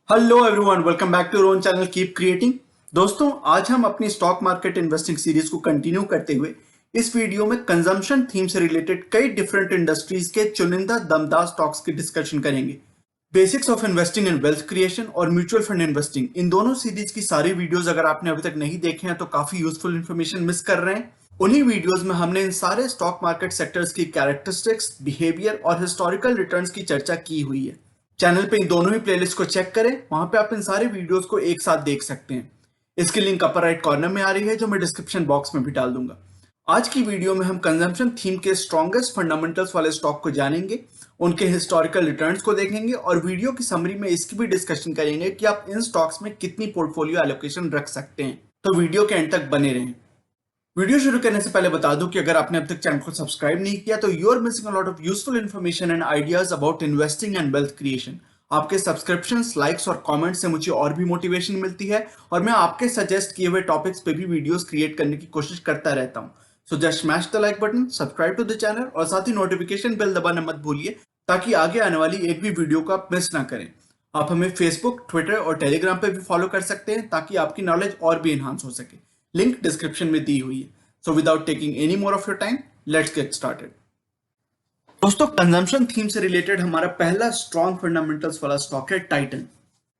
Hello everyone, welcome back to own channel keep creating. दोस्तों, आज हम अपनी स्टॉक मार्केट इन्वेस्टिंग सीरीज को कंटिन्यू करते हुए इस वीडियो में कंजम्पशन थीम से रिलेटेड कई डिफरेंट इंडस्ट्रीज के चुनिंदा दमदार स्टॉक्स की डिस्कशन करेंगे। Basics of investing in wealth creation और म्यूचुअल फंड इन्वेस्टिंग, इन दोनों सीरीज की सारी वीडियोस अगर आपने अभी तक नहीं देखे हैं तो काफी यूजफुल इन्फॉर्मेशन मिस कर रहे हैं। उन्हीं वीडियोस में हमने इन सारे स्टॉक मार्केट सेक्टर्स की कैरेक्टरिस्टिक्स, बिहेवियर और हिस्टोरिकल रिटर्न्स की चर्चा की हुई है। चैनल पे इन दोनों ही प्लेलिस्ट को चेक करें, वहां पे आप इन सारे वीडियोस को एक साथ देख सकते हैं। इसकी लिंक अपर राइट कॉर्नर में आ रही है, जो मैं डिस्क्रिप्शन बॉक्स में भी डाल दूंगा। आज की वीडियो में हम कंजम्पशन थीम के स्ट्रॉन्गेस्ट फंडामेंटल्स वाले स्टॉक को जानेंगे, उनके हिस्टोरिकल रिटर्न्स को देखेंगे और वीडियो की समरी में इसकी भी डिस्कशन करेंगे कि आप इन स्टॉक्स में कितनी पोर्टफोलियो एलोकेशन रख सकते हैं। तो वीडियो के एंड तक बने रहें। वीडियो शुरू करने से पहले बता दूं कि अगर आपने अब तक चैनल को सब्सक्राइब नहीं किया तो you are missing a lot of useful information and ideas about investing and wealth creation. आपके सब्सक्रिप्शंस, लाइक्स और कमेंट्स से मुझे और भी मोटिवेशन मिलती है और मैं आपके सजेस्ट किए हुए टॉपिक्स पे भी वीडियोस क्रिएट करने की कोशिश करता रहता हूं। So just smash the like button, subscribe to the channel और साथ ही नोटिफिकेशन बेल दबाना मत भूलिए, ताकि आगे आने वाली एक भी वीडियो को आप मिस ना करें। आप हमें फेसबुक, ट्विटर और टेलीग्राम पे भी फॉलो कर सकते हैं, ताकि आपकी नॉलेज और भी इन्हांस हो सके। लिंक डिस्क्रिप्शन में दी हुई है। So without taking any more of your time, let's get started. दोस्तों, कंजम्पशन थीम से रिलेटेड हमारा पहला स्ट्रॉन्ग फंडामेंटल्स वाला स्टॉक है टाइटन।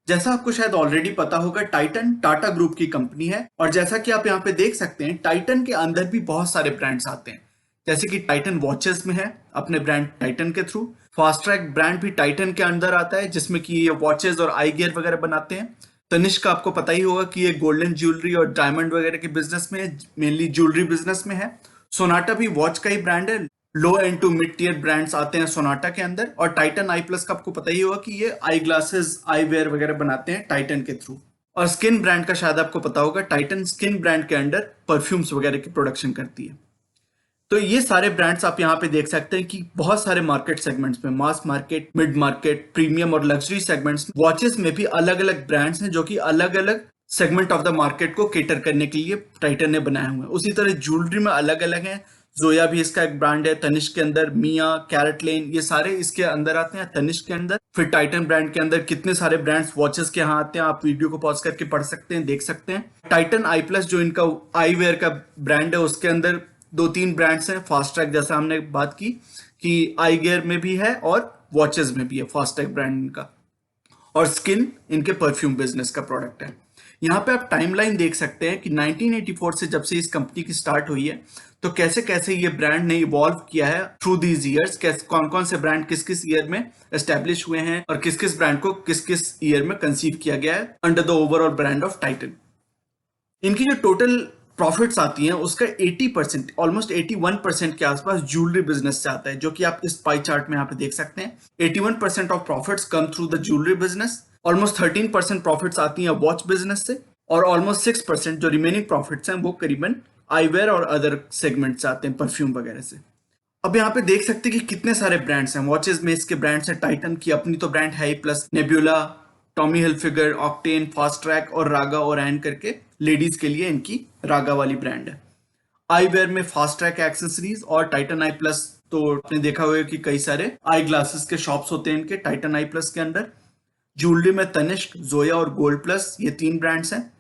जैसा आपको शायद ऑलरेडी पता होगा, टाइटन टाटा ग्रुप की कंपनी है और जैसा कि आप यहाँ पे देख सकते हैं, टाइटन के अंदर भी बहुत सारे ब्रांड्स आते हैं। जैसे कि टाइटन वॉचेस में है अपने ब्रांड टाइटन के थ्रू। फास्ट ट्रैक ब्रांड भी टाइटन के अंदर आता है, जिसमें कि ये वॉचेस और आई गियर वगैरह बनाते हैं। तनिष्क, आपको पता ही होगा कि ये गोल्डन ज्वेलरी और डायमंड वगैरह के बिजनेस में है, मेनली ज्वेलरी बिजनेस में है। सोनाटा भी वॉच का ही ब्रांड है। Low end to mid tier brands आते हैं सोनाटा के अंदर। और टाइटन आई प्लस का आपको पता ही होगा कि ये आई ग्लासेस, आई वेयर वगैरह बनाते हैं टाइटन के थ्रू। और स्किन ब्रांड का शायद आपको पता होगा, टाइटन स्किन ब्रांड के अंडर परफ्यूम्स वगैरह की प्रोडक्शन करती है। तो ये सारे ब्रांड्स आप यहाँ पे देख सकते हैं कि बहुत सारे मार्केट सेगमेंट्स में, mass market, mid market, premium और लग्जरी सेगमेंट्स, वॉचेस में भी अलग अलग ब्रांड्स हैं जो कि अलग अलग सेगमेंट ऑफ द मार्केट को केटर करने के लिए टाइटन ने बनाए हुए हैं। उसी तरह ज्वेलरी में अलग अलग हैं। जोया भी इसका एक ब्रांड है, तनिष्क के अंदर मिया, कैरेट लेन, ये सारे इसके अंदर आते हैं तनिष्क के अंदर। फिर टाइटन ब्रांड के अंदर कितने सारे ब्रांड्स वॉचेस के यहाँ आते हैं, आप वीडियो को पॉज करके पढ़ सकते हैं, देख सकते हैं। टाइटन आई प्लस जो इनका आई वेयर का ब्रांड है, उसके अंदर दो तीन ब्रांड्स हैं। फास्ट ट्रैक, जैसा हमने बात की कि आई गियर में भी है और वॉचेस में भी है फास्ट ट्रैक ब्रांड इनका। और स्किन इनके परफ्यूम बिजनेस का प्रोडक्ट है। यहाँ पे आप टाइमलाइन देख सकते हैं कि 1984 से जब से इस कंपनी की स्टार्ट हुई है, तो कैसे कैसे ये ब्रांड ने इवॉल्व किया है थ्रू दीज ईयर्स। कैसे कौन कौन से ब्रांड किस किस ईयर में एस्टेब्लिश हुए हैं और किस किस ब्रांड को किस किस ईयर में कंसीव किया गया है under the overall brand of Titan. इनकी जो टोटल प्रॉफिट्स आती हैं उसका 80%, ऑलमोस्ट 81% के आसपास ज्वेलरी बिजनेस से आता है, जो कि आप इस पाई चार्ट में यहाँ पे देख सकते हैं। 81% of profits come through the jewellery business, almost 13% profits आती हैं वॉच बिजनेस से, और ऑलमोस्ट 6% जो रिमेनिंग प्रॉफिट्स हैं वो करीबन आईवेयर और अदर सेगमेंट से आते हैं, परफ्यूम वगैरह से। अब यहाँ पे देख सकते हैं कि कितने सारे ब्रांड्स हैं। वॉचेस में इसके ब्रांड्स हैं, टाइटन की अपनी तो ब्रांड है ही, plus Nebula, Tommy Hilfiger, Octane, Fast Track और रागा और एन करके लेडीज के लिए इनकी रागा वाली ब्रांड है। आई वेयर में फास्ट ट्रैक एक्सेसरीज और टाइटन आई प्लस, तो आपने देखा होगा कि कई सारे आई ग्लासेस के शॉप्स होते हैं इनके टाइटन आई प्लस के अंदर। ज्वेलरी में तनिष्क, जोया और गोल्ड प्लस, ये तीन ब्रांड्स हैं।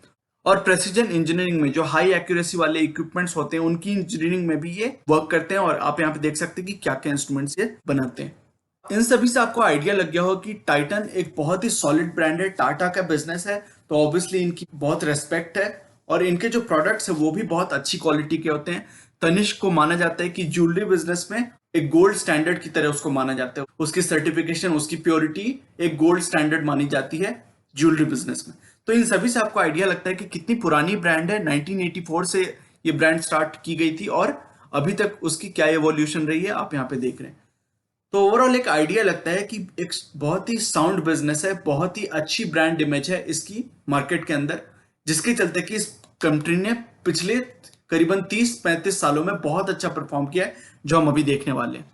और प्रेसिजन इंजीनियरिंग में जो हाई एक्यूरेसी वाले इक्विपमेंट्स होते हैं, उनकी इंजीनियरिंग में भी ये वर्क करते हैं। और आप यहाँ पे देख सकते हैं कि क्या क्या इंस्ट्रूमेंट्स ये बनाते हैं। इन सभी से आपको आइडिया लग गया होगा कि टाइटन एक बहुत ही सॉलिड ब्रांड है, टाटा का बिजनेस है, तो ऑब्वियसली इनकी बहुत रेस्पेक्ट है और इनके जो प्रोडक्ट्स है वो भी बहुत अच्छी क्वालिटी के होते हैं। तनिष्क को माना जाता है कि ज्वेलरी बिजनेस में एक गोल्ड स्टैंडर्ड की तरह उसको माना जाता है। उसकी सर्टिफिकेशन, उसकी प्योरिटी एक गोल्ड स्टैंडर्ड मानी जाती है ज्वेलरी बिजनेस में। तो इन सभी से आपको आइडिया लगता है कि कितनी पुरानी ब्रांड है। 1984 से ये ब्रांड स्टार्ट की गई थी और अभी तक उसकी क्या एवोल्यूशन रही है आप यहाँ पे देख रहे हैं। तो ओवरऑल एक आइडिया लगता है कि एक बहुत ही साउंड बिजनेस है, बहुत ही अच्छी ब्रांड इमेज है इसकी मार्केट के अंदर, जिसके चलते कि इस कंपनी ने पिछले करीबन 30-35 सालों में बहुत अच्छा परफॉर्म किया है, जो हम अभी देखने वाले हैं।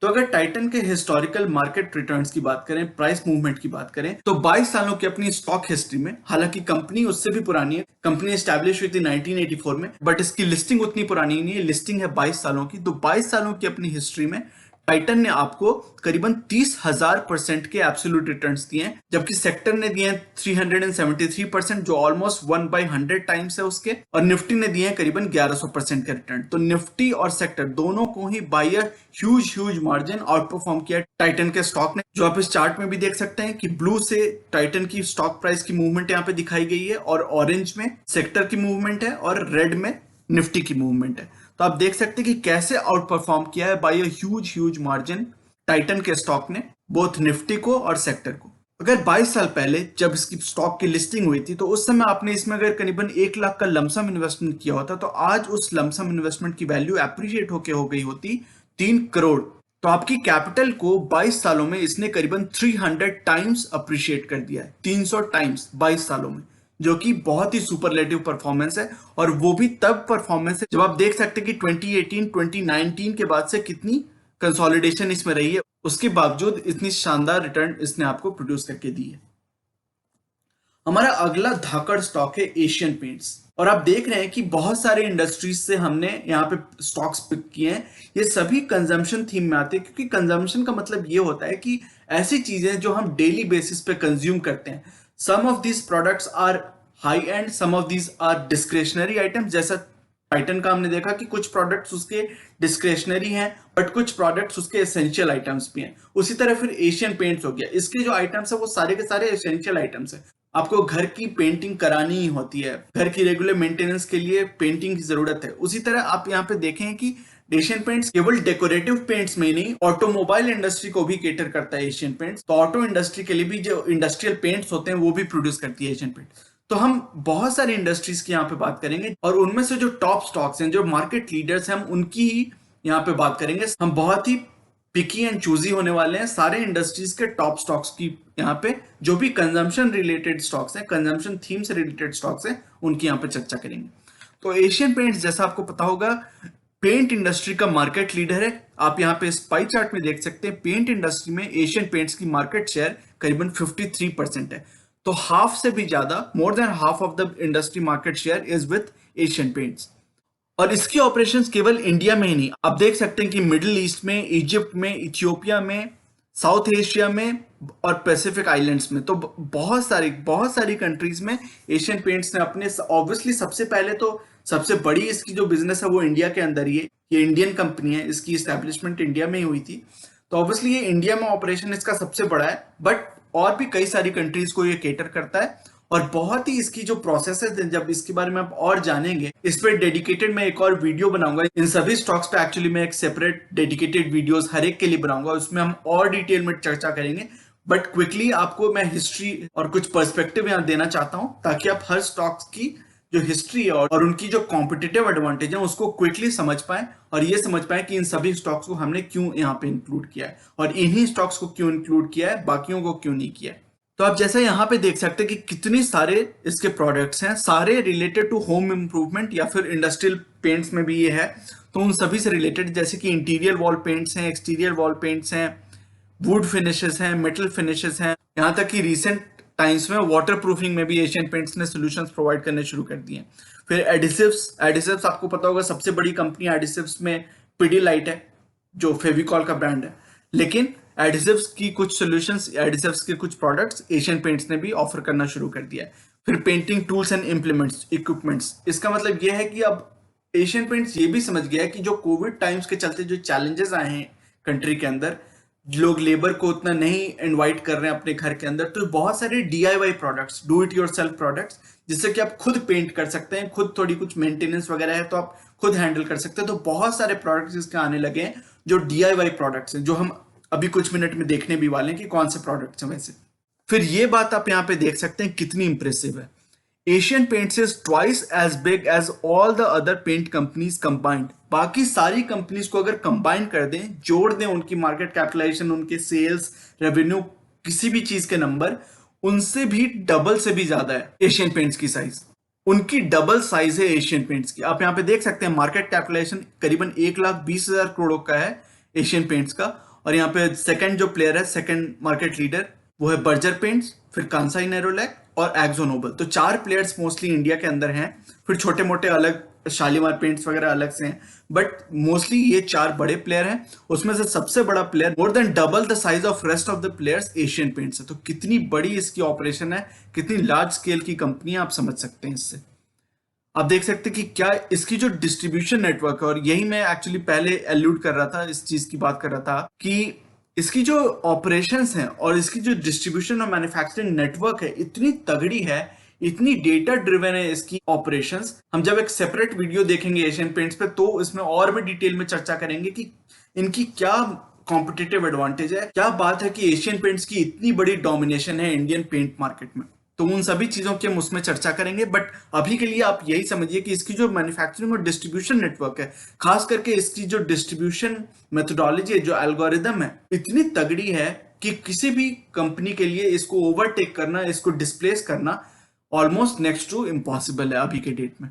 तो अगर टाइटन के हिस्टोरिकल मार्केट रिटर्न्स की बात करें, प्राइस मूवमेंट की बात करें, तो 22 सालों की अपनी स्टॉक हिस्ट्री में, हालांकि कंपनी उससे भी पुरानी है, कंपनी एस्टैब्लिश हुई थी 1984 में, बट इसकी लिस्टिंग उतनी पुरानी नहीं है, लिस्टिंग है 22 सालों की। तो 22 सालों की अपनी हिस्ट्री में टाइटन ने आपको करीबन 30,000% के एब्सोल्यूट रिटर्न्स दिए हैं, जबकि सेक्टर ने दिए हैं 373%, जो ऑलमोस्ट 1/100 टाइम्स है उसके, और निफ्टी ने दिए हैं करीबन 1100% के रिटर्न। तो निफ्टी और सेक्टर दोनों को ही by a huge margin out perform किया टाइटन के स्टॉक ने, जो आप इस चार्ट में भी देख सकते हैं कि ब्लू से टाइटन की स्टॉक प्राइस की मूवमेंट यहाँ पे दिखाई गई है, और ऑरेंज में सेक्टर की मूवमेंट है, और रेड में निफ्टी की मूवमेंट है। तो आप देख सकते हैं कि कैसे आउट परफॉर्म किया है by a huge margin Titan के स्टॉक ने, बोथ निफ्टी को और सेक्टर को। अगर 22 साल पहले जब इसकी स्टॉक की लिस्टिंग हुई थी, तो उस समय आपने इसमें अगर करीबन 1 लाख का लमसम इन्वेस्टमेंट किया होता, तो आज उस लमसम इन्वेस्टमेंट की वैल्यू एप्रिशिएट होके हो गई होती 3 करोड़। तो आपकी कैपिटल को 22 सालों में इसने करीबन 300 टाइम्स अप्रिशिएट कर दिया है, 300 टाइम्स 22 सालों में, जो कि बहुत ही सुपरलेटिव परफॉर्मेंस है। और वो भी तब परफॉर्मेंस है जब आप देख सकते हैं कि 2018 2019 के बाद से कितनी कंसोलिडेशन इसमें रही है, उसके बावजूद इतनी शानदार रिटर्न इसने आपको प्रोड्यूस करके दी है। हमारा अगला धाकड़ स्टॉक है एशियन पेंट्स, और आप देख रहे हैं कि बहुत सारे इंडस्ट्रीज से हमने यहाँ पे स्टॉक्स पिक किए हैं। ये सभी कंजम्पशन थीम में आते हैं, क्योंकि कंजम्पशन का मतलब ये होता है कि ऐसी चीजें जो हम डेली बेसिस पे कंज्यूम करते हैं। Some of these products are high end, some of these are discretionary items. जैसा टाइटन का हमने देखा कि कुछ प्रोडक्ट्स उसके डिस्क्रिशनरी हैं, बट कुछ प्रोडक्ट्स उसके एसेंशियल आइटम्स भी हैं। उसी तरह फिर एशियन पेंट्स हो गया, इसके जो आइटम्स है वो सारे के सारे एसेंशियल आइटम्स है। आपको घर की पेंटिंग करानी ही होती है, घर की रेगुलर मेंटेनेंस के लिए पेंटिंग की जरूरत है। उसी तरह आप यहाँ पे देखें कि एशियन पेंट्स केवल डेकोरेटिव पेंट्स में नहीं, ऑटोमोबाइल इंडस्ट्री को भी केटर करता है एशियन पेंट्स। तो ऑटो इंडस्ट्री के लिए भी जो इंडस्ट्रियल पेंट्स होते हैं वो भी प्रोड्यूस करती है एशियन पेंट्स। तो हम बहुत सारी इंडस्ट्रीज की यहाँ पे बात करेंगे, और उनमें से जो टॉप स्टॉक्स हैं, जो मार्केट लीडर्स हैं, हम उनकी ही यहाँ पे बात करेंगे। हम बहुत ही पिकी एंड चूजी होने वाले हैं, सारे इंडस्ट्रीज के टॉप स्टॉक्स की यहाँ पे जो भी कंजम्पशन रिलेटेड स्टॉक्स हैं, कंजम्पशन थीम से रिलेटेड स्टॉक्स हैं, उनकी यहाँ पे चर्चा करेंगे। तो एशियन पेंट्स जैसा आपको पता होगा पेंट इंडस्ट्री का मार्केट लीडर है। आप यहाँ पे पाई चार्ट में देख सकते हैं पेंट इंडस्ट्री में एशियन पेंट्स की मार्केट शेयर करीबन 53% है। तो हाफ से भी ज्यादा, more than half of the industry market share is with Asian paints. और इसकी ऑपरेशंस केवल इंडिया में ही नहीं, आप देख सकते हैं कि मिडिल ईस्ट में, इजिप्ट में, इथियोपिया में, साउथ एशिया में और पैसिफिक आइलैंड्स में, तो बहुत सारी कंट्रीज में एशियन पेंट्स ने अपने, ऑब्वियसली सबसे पहले तो सबसे बड़ी इसकी जो बिजनेस है वो इंडिया के अंदर ही है। ये इंडियन कंपनी है, इसकी इस्टेब्लिशमेंट इंडिया में ही हुई थी, तो ऑब्वियसली ये इंडिया में ऑपरेशन इसका सबसे बड़ा है, बट और भी कई सारी कंट्रीज को ये केटर करता है। और बहुत ही इसकी जो प्रोसेस है, जब इसके बारे में आप और जानेंगे, इस पर डेडिकेटेड मैं एक और वीडियो बनाऊंगा। इन सभी स्टॉक्स पे एक्चुअली मैं एक सेपरेट डेडिकेटेड वीडियोस हर एक के लिए बनाऊंगा, उसमें हम और डिटेल में चर्चा करेंगे। बट क्विकली आपको मैं हिस्ट्री और कुछ पर्सपेक्टिव यहाँ देना चाहता हूँ, ताकि आप हर स्टॉक्स की जो हिस्ट्री है और उनकी जो कॉम्पिटिटिव एडवांटेज है उसको क्विकली समझ पाए, और ये समझ पाए कि इन सभी स्टॉक्स को हमने क्यों यहाँ पे इंक्लूड किया है, और इन्हीं स्टॉक्स को क्यों इंक्लूड किया है, बाकियों को क्यों नहीं किया है। तो आप जैसे यहाँ पे देख सकते हैं कि कितनी सारे इसके प्रोडक्ट्स हैं, सारे रिलेटेड टू होम इंप्रूवमेंट या फिर इंडस्ट्रियल पेंट्स में भी ये है। तो उन सभी से रिलेटेड, जैसे कि इंटीरियर वॉल पेंट्स हैं, एक्सटीरियर वॉल पेंट्स हैं, वुड फिनिशेस हैं, मेटल फिनिशेस हैं, यहाँ तक कि रिसेंट टाइम्स में वाटर प्रूफिंग में भी एशियन पेंट्स ने सॉल्यूशंस प्रोवाइड करने शुरू कर दिए। फिर एडिसिव्स आपको पता होगा सबसे बड़ी कंपनी एडिसिव्स में पिडीलाइट है, जो फेविकॉल का ब्रांड है। लेकिन एडिसिव्स की कुछ सॉल्यूशंस, एडिसिव्स के कुछ प्रोडक्ट्स एशियन पेंट्स ने भी ऑफर करना शुरू कर दिया है। फिर painting tools and implements, equipments, इसका मतलब यह है कि अब एशियन पेंट्स ये भी समझ गया है कि जो कोविड टाइम्स के चलते जो चैलेंजेस आए हैं कंट्री के अंदर, लोग लेबर को उतना नहीं इनवाइट कर रहे हैं अपने घर के अंदर, तो बहुत सारे DIY products, do it yourself products, जिससे कि आप खुद पेंट कर सकते हैं, खुद थोड़ी कुछ मेंटेनेंस वगैरह है तो आप खुद हैंडल कर सकते हैं। तो बहुत सारे प्रोडक्ट्स इसके आने लगे हैं जो DIY प्रोडक्ट्स हैं, जो हम अभी कुछ मिनट में देखने भी वाले हैं कि कौन से प्रोडक्ट्स हैं वैसे। फिर ये बात आप यहाँ पे देख सकते हैं कितनी इंप्रेसिव है। Asian Paints is twice as big as all the other paint companies combined. बाकी सारी कंपनीज को अगर कंबाइन कर दें, जोड़ दें उनकी मार्केट कैपिटलाइजेशन, उनके सेल्स, रेवेन्यू, किसी भी चीज के नंबर, उनसे भी डबल से भी ज्यादा है एशियन पेंट्स की साइज। उनकी डबल साइज है एशियन पेंट्स की। आप यहाँ पे देख सकते हैं मार्केट कैपिटलाइजेशन करीबन 1,20,000 करोड़ का है एशियन पेंट्स का। और यहाँ पे सेकंड जो प्लेयर है, सेकंड मार्केट लीडर, वो है बर्जर पेंट्स, फिर कांसाई नेरोलैक और एक्जो नोबल। तो 4 प्लेयर्स मोस्टली इंडिया के अंदर हैं। फिर छोटे मोटे अलग शालीमार पेंट्स वगैरह अलग से हैं, बट मोस्टली ये 4 बड़े प्लेयर हैं। उसमें से सबसे बड़ा player, more than double the size of rest of the players, Asian paints है। तो कितनी बड़ी इसकी ऑपरेशन है, कितनी लार्ज स्केल की कंपनी है, आप समझ सकते हैं इससे। आप देख सकते हैं कि क्या इसकी जो डिस्ट्रीब्यूशन नेटवर्क है, और यही मैं एक्चुअली पहले एल्यूड कर रहा था, इस चीज की बात कर रहा था कि इसकी जो ऑपरेशंस हैं और इसकी जो डिस्ट्रीब्यूशन और मैन्युफैक्चरिंग नेटवर्क है इतनी तगड़ी है, इतनी डेटा ड्रिवन है इसकी ऑपरेशंस। हम जब एक सेपरेट वीडियो देखेंगे एशियन पेंट्स पे तो इसमें और भी डिटेल में चर्चा करेंगे कि इनकी क्या कॉम्पिटिटिव एडवांटेज है, क्या बात है कि एशियन पेंट्स की इतनी बड़ी डोमिनेशन है इंडियन पेंट मार्केट में। तो उन सभी चीजों की हम उसमें चर्चा करेंगे, बट अभी के लिए आप यही समझिए कि इसकी जो मैन्युफैक्चरिंग और डिस्ट्रीब्यूशन नेटवर्क है, खास करके इसकी जो डिस्ट्रीब्यूशन मेथोडोलॉजी है, जो एल्गोरिदम है, इतनी तगड़ी है कि किसी भी कंपनी के लिए इसको ओवरटेक करना, इसको डिस्प्लेस करना ऑलमोस्ट नेक्स्ट टू इम्पॉसिबल है अभी के डेट में।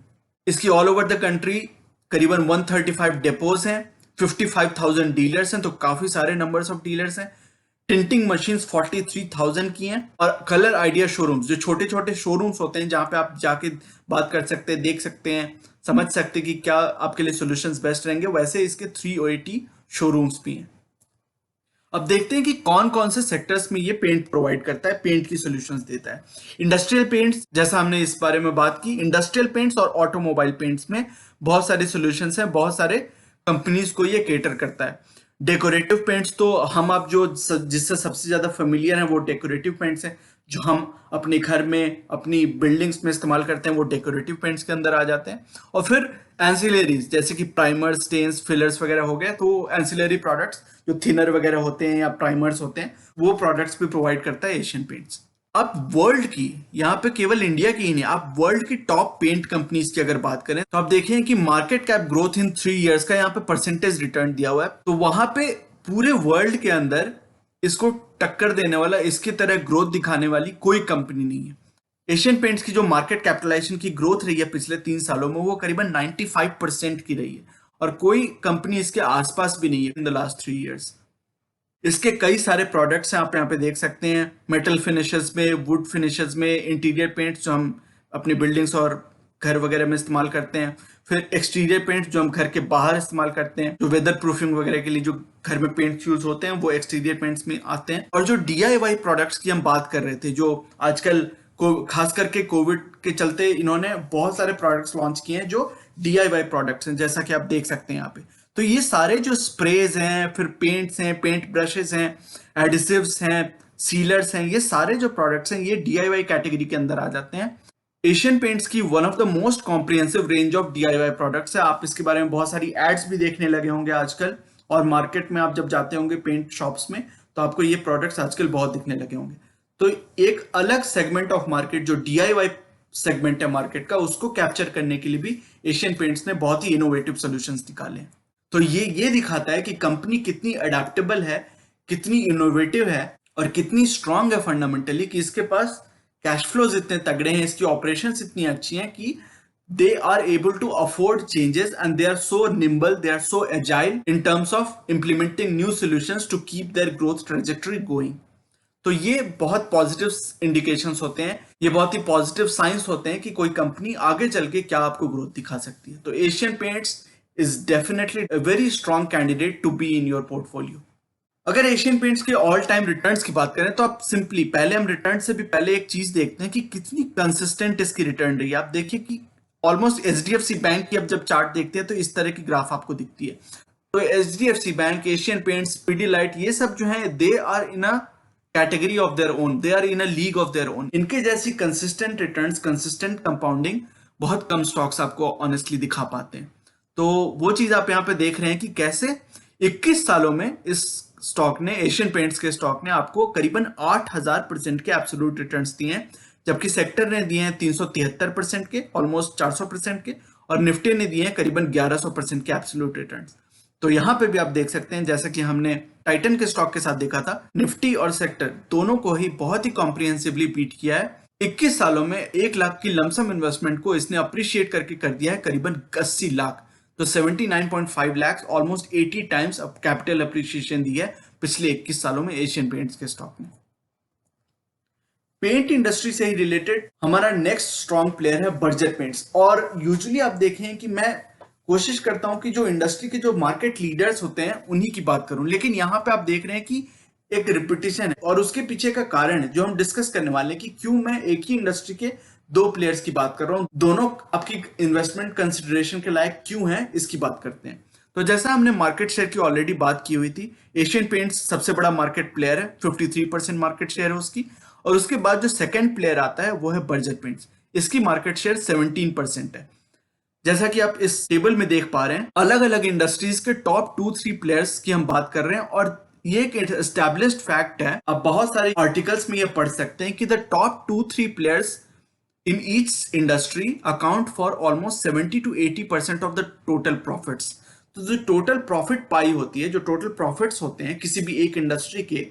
इसकी ऑल ओवर द कंट्री करीबन 135 डेपोज हैं, 55,000 डीलर्स हैं, तो काफी सारे नंबर्स ऑफ डीलर्स हैं। टिंटिंग मशीन्स 43,000 की हैं, और कलर आइडिया शोरूम्स, जो छोटे छोटे शोरूम्स होते हैं जहां पे आप जाके बात कर सकते हैं, देख सकते हैं, समझ सकते हैं कि क्या आपके लिए सॉल्यूशंस बेस्ट रहेंगे, वैसे इसके 380 शोरूम्स भी हैं। अब देखते हैं कि कौन कौन से सेक्टर्स में ये पेंट प्रोवाइड करता है, पेंट की सॉल्यूशंस देता है। इंडस्ट्रियल पेंट्स, जैसा हमने इस बारे में बात की, इंडस्ट्रियल पेंट्स और ऑटोमोबाइल पेंट्स में बहुत सारे सॉल्यूशंस हैं, बहुत सारे कंपनीज को ये केटर करता है। डेकोरेटिव पेंट्स तो हम आप जो जिससे सबसे ज्यादा फेमिलियर हैं वो डेकोरेटिव पेंट्स हैं, जो हम अपने घर में, अपनी बिल्डिंग्स में इस्तेमाल करते हैं, वो डेकोरेटिव पेंट्स के अंदर आ जाते हैं। और फिर एंसिलरीज जैसे कि प्राइमर्स, स्टेन्स, फिलर्स वगैरह हो गए, तो एंसिलरी प्रोडक्ट्स जो थिनर वगैरह होते हैं या प्राइमर्स होते हैं, वो प्रोडक्ट्स भी प्रोवाइड करता है एशियन पेंट्स। आप वर्ल्ड की, यहाँ पे केवल इंडिया की ही नहीं, आप वर्ल्ड की टॉप पेंट कंपनीज की अगर बात करें तो आप देखें कि market cap growth in 3 years का यहाँ पे परसेंटेज रिटर्न दिया हुआ है, तो वहां पे पूरे वर्ल्ड के अंदर इसको टक्कर देने वाला, इसकी तरह ग्रोथ दिखाने वाली कोई कंपनी नहीं है। एशियन पेंट्स की जो मार्केट कैपिटलाइजेशन की ग्रोथ रही है पिछले 3 सालों में, वो करीबन 95% की रही है, और कोई कंपनी इसके आसपास भी नहीं है इन द लास्ट 3 इयर्स। इसके कई सारे प्रोडक्ट्स हैं, आप यहाँ पे देख सकते हैं, मेटल फिनिशेस में, वुड फिनिशेस में, इंटीरियर पेंट्स जो हम अपनी बिल्डिंग्स और घर वगैरह में इस्तेमाल करते हैं, फिर एक्सटीरियर पेंट्स जो हम घर के बाहर इस्तेमाल करते हैं, जो वेदर प्रूफिंग वगैरह के लिए जो घर में पेंट्स यूज होते हैं, वो एक्सटीरियर पेंट्स में आते हैं। और जो DIY प्रोडक्ट्स की हम बात कर रहे थे, जो आजकल को खास करके कोविड के चलते इन्होंने बहुत सारे प्रोडक्ट्स लॉन्च किए हैं जो DIY प्रोडक्ट्स हैं, जैसा कि आप देख सकते हैं यहाँ पे। तो ये सारे जो स्प्रेज हैं, फिर पेंट्स हैं, पेंट ब्रशेस हैं, एडिसिव्स हैं, सीलर्स हैं, ये सारे जो प्रोडक्ट्स हैं ये DIY कैटेगरी के अंदर आ जाते हैं। एशियन पेंट्स की one of the most comprehensive range of DIY products है। आप इसके बारे में बहुत सारी एड्स भी देखने लगे होंगे आजकल, और मार्केट में आप जब जाते होंगे पेंट शॉप्स में तो आपको ये प्रोडक्ट्स आजकल बहुत दिखने लगे होंगे। तो एक अलग सेगमेंट ऑफ मार्केट, जो DIY सेगमेंट है मार्केट का, उसको कैप्चर करने के लिए भी एशियन पेंट्स ने बहुत ही इनोवेटिव सॉल्यूशंस निकाले हैं। तो ये दिखाता है कि कंपनी कितनी अडेप्टेबल है, कितनी इनोवेटिव है, और कितनी स्ट्रांग है फंडामेंटली, कि इसके पास कैश फ्लोज इतने तगड़े हैं, इसकी ऑपरेशंस इतनी अच्छी हैं कि they are able to afford changes, and they are so nimble, they are so agile in terms of implementing new solutions to keep their growth trajectory going. तो ये बहुत पॉजिटिव इंडिकेशंस होते हैं, ये बहुत ही पॉजिटिव साइंस होते हैं कि कोई कंपनी आगे चल के क्या आपको ग्रोथ दिखा सकती है। तो Asian Paints is definitely a very strong candidate to be in your portfolio. अगर एशियन पेंट्स के ऑल टाइम रिटर्न्स की बात करें तो आप सिंपली, पहले हम रिटर्न से भी पहले एक चीज देखते हैं कि कितनी कंसिस्टेंट इसकी रिटर्न रही है। आप देखिए कि ऑलमोस्ट HDFC बैंक की अब जब चार्ट देखते हैं तो इस तरह की ग्राफ आपको दिखती है। तो HDFC bank, Asian Paints, Pidilite, ये सब जो है they are in a category of their own, they are in a league of their own. इनके जैसी कंसिस्टेंट रिटर्न्स, कंसिस्टेंट कंपाउंडिंग बहुत कम स्टॉक्स आपको ऑनेस्टली दिखा पाते हैं। तो वो चीज आप यहाँ पे देख रहे हैं कि कैसे 21 सालों में इस स्टॉक ने, एशियन पेंट्स के स्टॉक ने आपको करीबन 8,000% के एब्सोल्यूट रिटर्न्स दिए हैं, जबकि सेक्टर ने दिए हैं 373% के, ऑलमोस्ट 400% के, और निफ्टी ने दिए हैं करीबन 1100% के एब्सोल्यूट रिटर्न्स। तो यहां पे भी आप देख सकते हैं, जैसा कि हमने टाइटन के स्टॉक के साथ देखा था, निफ्टी और सेक्टर दोनों को ही बहुत ही कॉम्प्रिहेंसिवली बीट किया है। 21 सालों में 1 लाख की लमसम इन्वेस्टमेंट को इसने अप्रिशिएट करके कर दिया है करीबन 80 लाख। तो 79.5 lakh, almost 80 times capital appreciation दी है पिछले 21 सालों में एशियन पेंट्स के स्टॉक ने। पेंट इंडस्ट्री से ही रिलेटेड हमारा नेक्स्ट स्ट्रॉन्ग प्लेयर है बर्जर पेंट्स। और यूजुअली आप देखें कि मैं कोशिश करता हूं कि जो इंडस्ट्री के जो मार्केट लीडर्स होते हैं उन्हीं की बात करूं, लेकिन यहां पे आप देख रहे हैं कि एक रिपीटिशन है और उसके पीछे का कारण है जो हम डिस्कस करने वाले हैं कि क्यों मैं एक ही इंडस्ट्री के दो प्लेयर्स की बात कर रहा हूं, दोनों आपकी इन्वेस्टमेंट कंसिडरेशन के लायक क्यों है इसकी बात करते हैं। तो जैसा हमने मार्केट शेयर की ऑलरेडी बात की हुई थी, एशियन पेंट्स सबसे बड़ा मार्केट प्लेयर है, 53% मार्केट शेयर है उसकी। और उसके बाद जो सेकंड प्लेयर आता है वो है बर्जर पेंट्स, इसकी मार्केट शेयर 17% है। जैसा कि आप इस टेबल में देख पा रहे हैं, अलग अलग इंडस्ट्रीज के टॉप 2-3 प्लेयर्स की हम बात कर रहे हैं और ये एक एस्टैब्लिश्ड फैक्ट है। आप बहुत सारे आर्टिकल्स में ये पढ़ सकते हैं कि the top 2-3 players in each industry account for almost 70 to 80% of the total profits। तो जो टोटल प्रॉफिट पाई होती है, जो टोटल प्रॉफिट्स होते हैं किसी भी एक इंडस्ट्री के,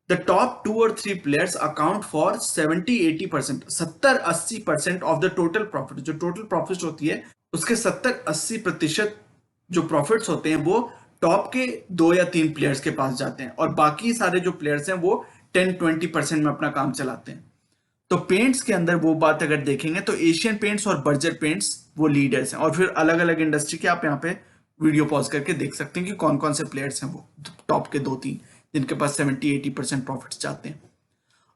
द टॉप 2 और 3 players account for 70-80%, 70-80% of the total profit. जो टोटल प्रॉफिट होती है उसके 70-80% जो प्रॉफिट्स होते हैं वो टॉप के 2 या 3 प्लेयर्स के पास जाते हैं और बाकी सारे जो प्लेयर्स हैं वो 10-20% में अपना काम चलाते हैं। तो पेंट्स के अंदर वो बात अगर देखेंगे तो एशियन पेंट्स और बर्जर पेंट्स वो लीडर्स हैं। और फिर अलग अलग इंडस्ट्री के आप यहाँ पे वीडियो पॉज करके देख सकते हैं कि कौन कौन से प्लेयर्स हैं वो टॉप के 2-3 जिनके पास 70-80% प्रॉफिट्स जाते हैं।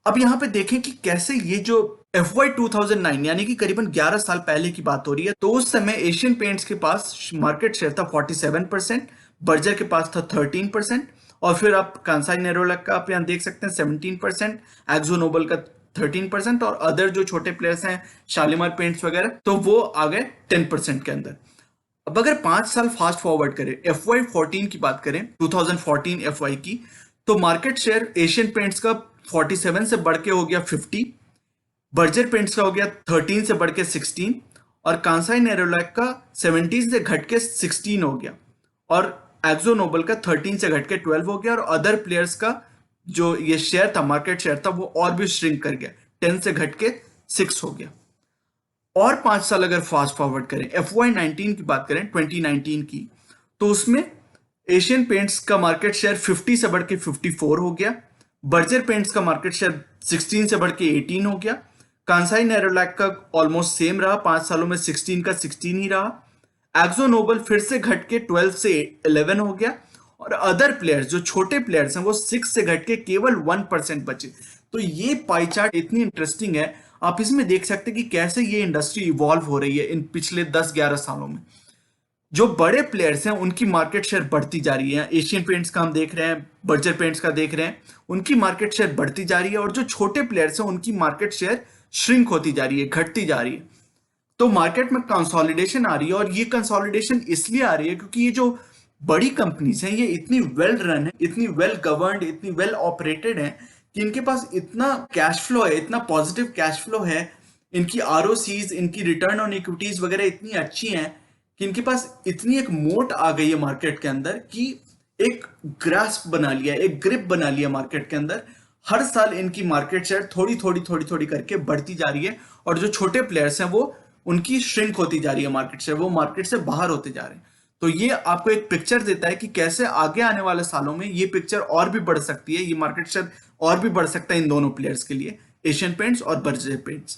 अब यहाँ पे देखें कि कैसे ये जो FY 2009 यानी कि करीबन 11 साल पहले की बात हो रही है, तो उस समय एशियन पेंट्स के पास मार्केट शेयर था 47%, बर्जर के पास था 13%, और फिर आप कांसाई नेरोलैक का आप यहाँ देख सकते हैं 17%, एक्जो नोबल का 13% और अदर जो छोटे प्लेयर्स हैं शालीमार पेंट्स वगैरह तो वो आ गए 10% के अंदर। अब अगर 5 साल फास्ट फॉरवर्ड करें, FY 14 की बात करें, 2014 FY की, तो मार्केट शेयर एशियन पेंट्स का 47 से बढ़ के हो गया 50, बर्जर पेंट्स का हो गया 13 से बढ़ के 16 और कांसाई नेरोलैक का 17 से घट के 16 हो गया और एक्जो नोबल का 13 से घट के 12 हो गया और अदर प्लेयर्स का जो ये शेयर था, मार्केट शेयर था, वो और भी श्रिंक कर गया, 10 से घट के 6 हो गया। और 5 साल अगर फास्ट फॉरवर्ड करें, FY 19 की बात करें, 2019 की, तो उसमें एशियन पेंट्स का मार्केट शेयर 50 से बढ़ के 54 हो गया, बर्जर पेंट्स का मार्केट शेयर 16 से बढ़ के 18 हो गया, कांसाई नेरोलैक का ऑलमोस्ट सेम रहा, 5 सालों में 16 का 16 ही रहा, एक्जो नोबल फिर से घट के 12 से 11 हो गया और अदर प्लेयर्स जो छोटे प्लेयर्स हैं वो 6 से घट के केवल 1% बचे। तो ये पाई चार्ट इतनी इंटरेस्टिंग है, आप इसमें देख सकते हैं कि कैसे ये इंडस्ट्री इवॉल्व हो रही है इन पिछले 10-11 सालों में। जो बड़े प्लेयर्स हैं उनकी मार्केट शेयर बढ़ती जा रही है, एशियन पेंट्स का हम देख रहे हैं, बर्जर पेंट्स का देख रहे हैं, उनकी मार्केट शेयर बढ़ती जा रही है और जो छोटे प्लेयर्स हैं उनकी मार्केट शेयर श्रिंक होती जा रही है, घटती जा रही है। तो मार्केट में कंसोलिडेशन आ रही है और ये कंसोलिडेशन इसलिए आ रही है क्योंकि ये जो बड़ी कंपनीज हैं ये इतनी वेल रन है, इतनी वेल गवर्नड, इतनी वेल ऑपरेटेड है कि इनके पास इतना कैश फ्लो है, इतना पॉजिटिव कैश फ्लो है, इनकी ROCs, इनकी रिटर्न ऑन इक्विटीज वगैरह इतनी अच्छी हैं कि इनके पास इतनी एक मोट आ गई है मार्केट के अंदर कि एक ग्रास्प बना लिया, एक ग्रिप बना लिया मार्केट के अंदर। हर साल इनकी मार्केट शेयर थोड़ी थोड़ी थोड़ी थोड़ी करके बढ़ती जा रही है और जो छोटे प्लेयर्स हैं वो उनकी श्रिंक होती जा रही है मार्केट शेयर, वो मार्केट से बाहर होते जा रहे हैं। तो ये आपको एक पिक्चर देता है कि कैसे आगे आने वाले सालों में ये पिक्चर और भी बढ़ सकती है, ये मार्केट शेयर और भी बढ़ सकता है इन दोनों प्लेयर्स के लिए, एशियन पेंट्स और बर्जर पेंट्स।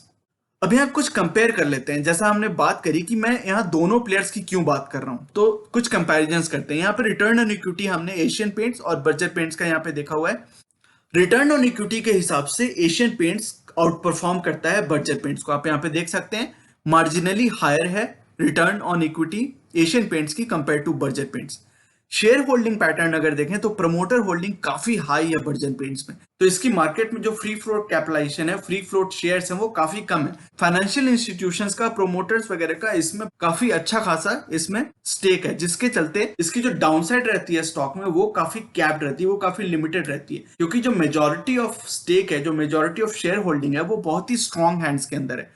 अब यहाँ कुछ कंपेयर कर लेते हैं। जैसा हमने बात करी कि मैं यहाँ दोनों प्लेयर्स की क्यों बात कर रहा हूँ, तो कुछ कंपैरिजंस करते हैं। यहाँ पे रिटर्न ऑन इक्विटी हमने एशियन पेंट्स और बर्जर पेंट्स का यहाँ पे देखा हुआ है। रिटर्न ऑन इक्विटी के हिसाब से एशियन पेंट्स आउट परफॉर्म करता है बर्जर पेंट्स को। आप यहाँ पे देख सकते हैं मार्जिनली हायर है return on equity Asian Paints की compare to Berger Paints. Share holding pattern अगर देखें तो प्रमोटर होल्डिंग काफी हाई है बर्जर पेंट्स में, तो इसकी मार्केट में जो फ्री फ्लोट कैपिटलाइजेशन है, फ्री फ्लोट शेयर्स हैं, वो काफी कम है। फाइनेंशियल इंस्टीट्यूशंस का, प्रोमोटर्स वगैरह का इसमें काफी अच्छा खासा इसमें स्टेक है, जिसके चलते इसकी जो डाउनसाइड रहती है स्टॉक में वो काफी कैप्ड रहती है, वो काफी लिमिटेड रहती है, क्योंकि जो मेजोरिटी ऑफ स्टेक है, जो मेजोरिटी ऑफ शेयर होल्डिंग है, वो बहुत ही स्ट्रॉन्ग हैंड्स के अंदर है।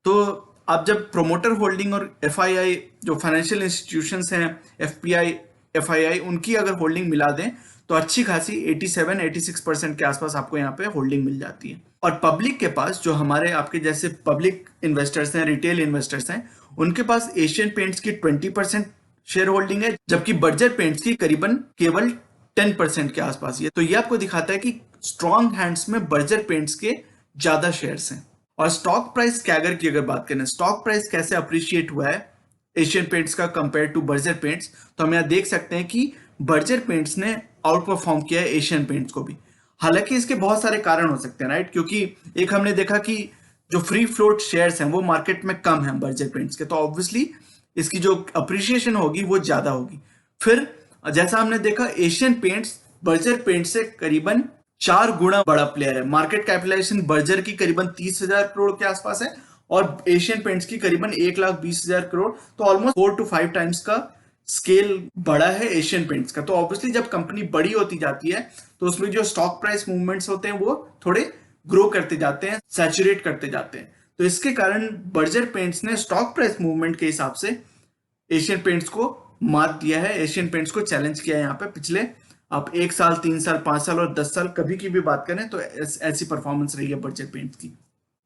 तो आप जब प्रोमोटर होल्डिंग और FII जो फाइनेंशियल इंस्टीट्यूशंस हैं, FPI, FII, उनकी अगर होल्डिंग मिला दें तो अच्छी खासी 87-86% के आसपास आपको यहाँ पे होल्डिंग मिल जाती है। और पब्लिक के पास, जो हमारे आपके जैसे पब्लिक इन्वेस्टर्स हैं, रिटेल इन्वेस्टर्स हैं, उनके पास एशियन पेंट्स की 20% शेयर होल्डिंग है, जबकि बर्जर पेंट्स की करीबन केवल 10% के आसपास है। तो ये आपको दिखाता है कि स्ट्रॉन्ग हैंड्स में बर्जर पेंट्स के ज्यादा शेयर्स हैं। और स्टॉक प्राइस कैगर की अगर बात करें, स्टॉक प्राइस कैसे अप्रिशिएट हुआ है एशियन पेंट्स का कंपेयर टू बर्जर पेंट्स, तो हम यहाँ देख सकते हैं कि बर्जर पेंट्स ने आउट परफॉर्म किया है एशियन पेंट्स को भी। हालांकि इसके बहुत सारे कारण हो सकते हैं, राइट, क्योंकि एक हमने देखा कि जो फ्री फ्लोट शेयर्स हैं वो मार्केट में कम है बर्जर पेंट्स के, तो ऑब्वियसली इसकी जो अप्रिशिएशन होगी वो ज्यादा होगी। फिर जैसा हमने देखा एशियन पेंट्स बर्जर पेंट से करीबन 4 गुना बड़ा प्लेयर है। मार्केट कैपिटलाइजेशन बर्जर की करीबन 30,000 करोड़ के आसपास है और एशियन पेंट्स की करीबन 1,20,000 करोड़, तो ऑलमोस्ट 4 to 5 टाइम्स का स्केल बड़ा है एशियन पेंट्स का। तो ऑब्वियसली जब कंपनी बड़ी होती जाती है तो उसमें जो स्टॉक प्राइस मूवमेंट्स होते हैं वो थोड़े ग्रो करते जाते हैं, सैचुरेट करते जाते हैं। तो इसके कारण बर्जर पेंट्स ने स्टॉक प्राइस मूवमेंट के हिसाब से एशियन पेंट्स को मात दिया है, एशियन पेंट्स को चैलेंज किया है यहाँ पे। पिछले आप 1 साल, 3 साल, 5 साल और 10 साल कभी की भी बात करें तो ऐसी परफॉर्मेंस रही है बर्जर पेंट्स की।